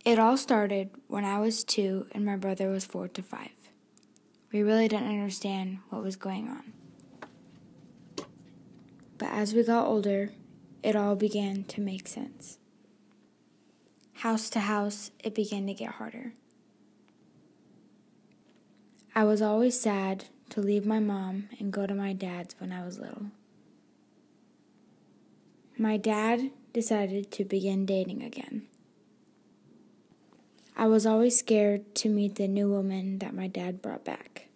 It all started when I was 2 and my brother was 4 to 5. We really didn't understand what was going on. But as we got older, it all began to make sense. House to house, it began to get harder. I was always sad to leave my mom and go to my dad's when I was little. My dad decided to begin dating again. I was always scared to meet the new woman that my dad brought back.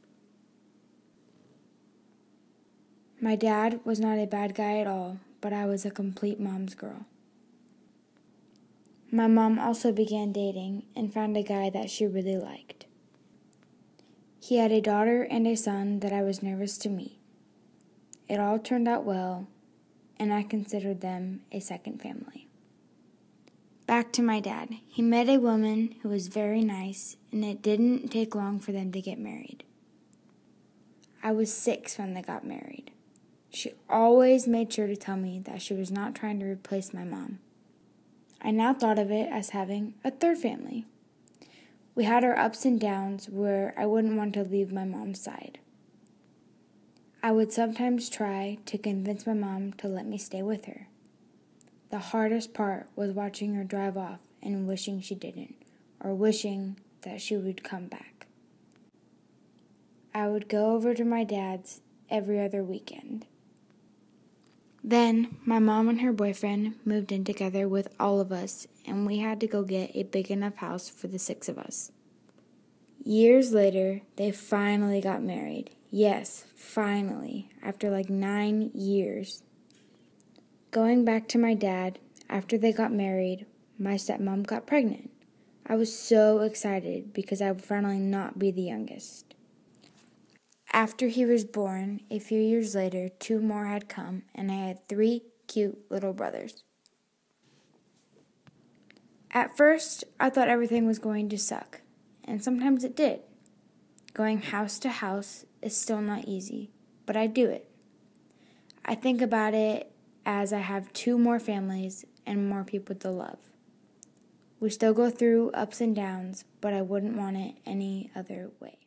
My dad was not a bad guy at all, but I was a complete mom's girl. My mom also began dating and found a guy that she really liked. He had a daughter and a son that I was nervous to meet. It all turned out well, and I considered them a second family. Back to my dad. He met a woman who was very nice, and it didn't take long for them to get married. I was 6 when they got married. She always made sure to tell me that she was not trying to replace my mom. I now thought of it as having a third family. We had our ups and downs where I wouldn't want to leave my mom's side. I would sometimes try to convince my mom to let me stay with her. The hardest part was watching her drive off and wishing she didn't, or wishing that she would come back. I would go over to my dad's every other weekend. Then my mom and her boyfriend moved in together with all of us, and we had to go get a big enough house for the 6 of us. Years later, they finally got married. Yes, finally, after like 9 years. Going back to my dad, after they got married, my stepmom got pregnant. I was so excited because I would finally not be the youngest. After he was born, a few years later, 2 more had come, and I had 3 cute little brothers. At first, I thought everything was going to suck, and sometimes it did. Going house to house is still not easy, but I do it. I think about it as I have 2 more families and more people to love. We still go through ups and downs, but I wouldn't want it any other way.